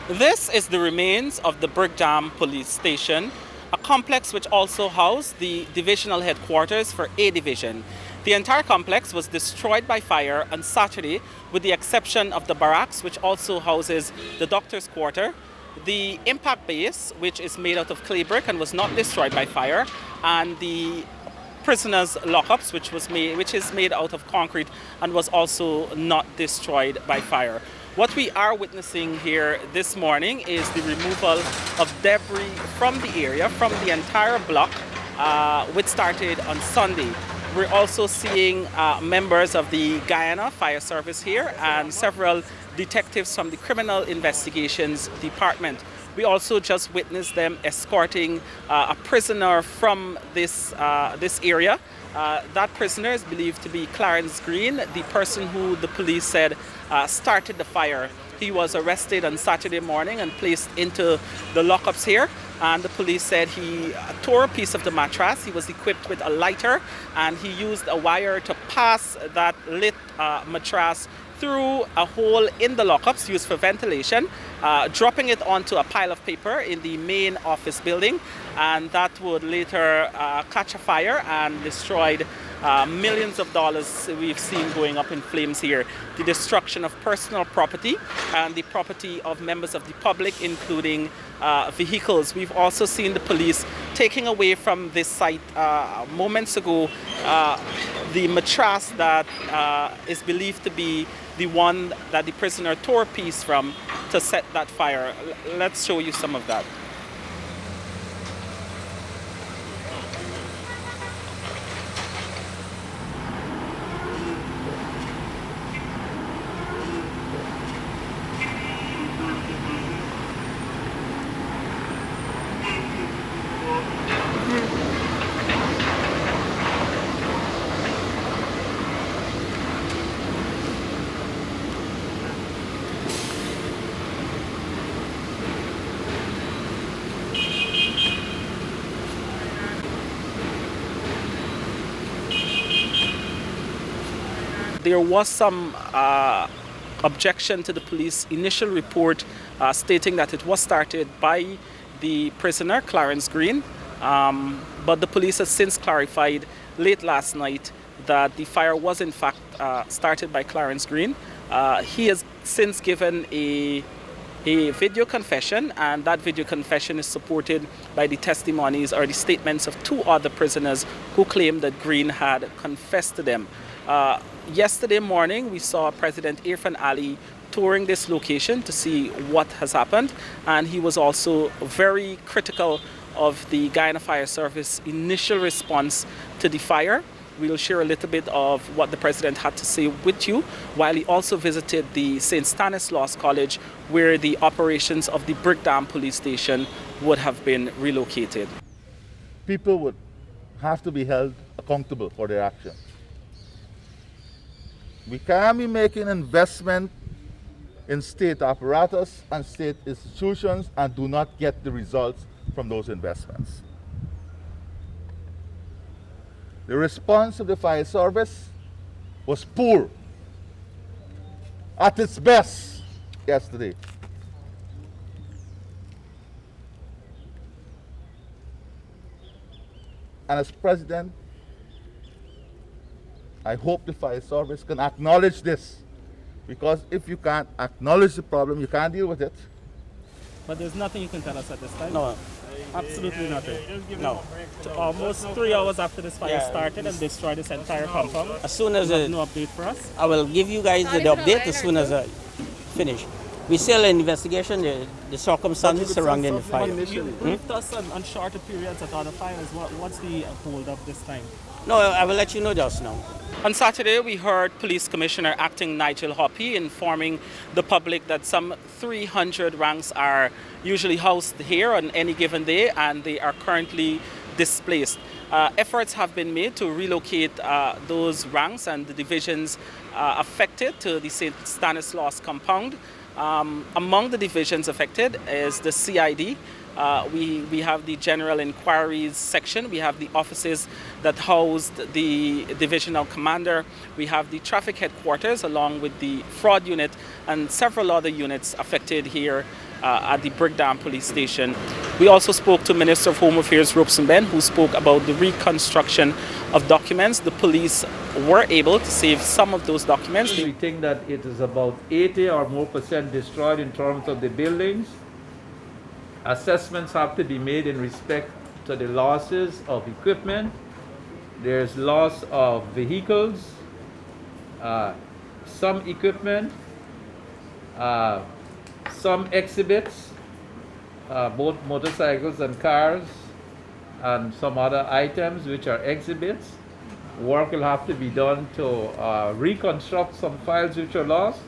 This is the remains of the Brickdam Police Station, a complex which also housed the divisional headquarters for A Division. The entire complex was destroyed by fire on Saturday, with the exception of the barracks, which also houses the doctor's quarter, the impact base, which is made out of clay brick and was not destroyed by fire, and the prisoners' lockups, which is made out of concrete and was also not destroyed by fire. What we are witnessing here this morning is the removal of debris from the area, from the entire block, which started on Sunday. We're also seeing members of the Guyana Fire Service here and several detectives from the Criminal Investigations Department. We also just witnessed them escorting a prisoner from this area. That prisoner is believed to be Clarence Greene, the person who the police said started the fire. He was arrested on Saturday morning and placed into the lockups here. And the police said he tore a piece of the mattress. He was equipped with a lighter and he used a wire to pass that lit mattress through a hole in the lockups used for ventilation, dropping it onto a pile of paper in the main office building, and that would later catch a fire and destroyed millions of dollars we've seen going up in flames here. The destruction of personal property and the property of members of the public, including vehicles. We've also seen the police taking away from this site moments ago the mattress that is believed to be the one that the prisoner tore a piece from to set that fire. Let's show you some of that. There was some objection to the police initial report stating that it was started by the prisoner, Clarence Greene, but the police has since clarified late last night that the fire was in fact started by Clarence Greene. He has since given a video confession, and that video confession is supported by the testimonies or the statements of two other prisoners who claimed that Greene had confessed to them. Yesterday morning, we saw President Irfan Ali touring this location to see what has happened, and he was also very critical of the Guyana Fire Service initial response to the fire. We'll share a little bit of what the president had to say with you, while he also visited the St. Stanislaus College, where the operations of the Brickdam Police Station would have been relocated. People would have to be held accountable for their actions. We can't be making investment in state apparatus and state institutions and do not get the results from those investments. The response of the fire service was poor, at its best yesterday. And as president, I hope the fire service can acknowledge this, because if you can't acknowledge the problem, you can't deal with it. But there's nothing you can tell us at this time? No. Absolutely nothing. No. Almost 3 hours after this fire started and destroyed this entire compound. As soon as No update for us? I will give you guys the update as soon as I finish. We still in investigation the circumstances surrounding the fire. You briefed us on shorter periods at other fires. What's the hold up this time? No, I will let you know just now. On Saturday, we heard Police Commissioner Acting Nigel Hoppy informing the public that some 300 ranks are usually housed here on any given day, and they are currently displaced. Efforts have been made to relocate those ranks and the divisions affected to the St. Stanislaus compound. Among the divisions affected is the CID. We have the General Inquiries section. We have the offices that housed the divisional commander. We have the traffic headquarters along with the fraud unit and several other units affected here at the Brickdam Police Station. We also spoke to Minister of Home Affairs Robeson-Ben, who spoke about the reconstruction of documents. The police were able to save some of those documents. We think that it is about 80 or more % destroyed in terms of the buildings. Assessments have to be made in respect to the losses of equipment. There's loss of vehicles, some equipment, some exhibits, both motorcycles and cars, and some other items which are exhibits. Work will have to be done to reconstruct some files which are lost.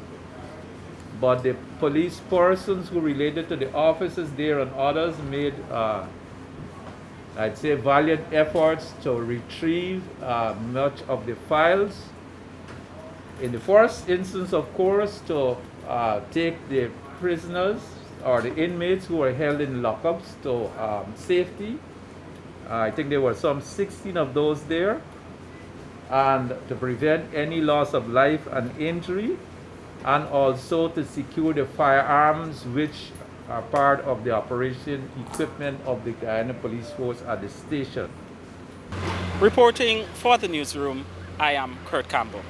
But the police persons who related to the officers there and others made, I'd say, valiant efforts to retrieve much of the files. In the first instance, of course, to take the prisoners or the inmates who were held in lockups to safety. I think there were some 16 of those there. And to prevent any loss of life and injury, and also to secure the firearms which are part of the operation equipment of the Guyana Police Force at the station. Reporting for the newsroom, I am Kurt Campbell.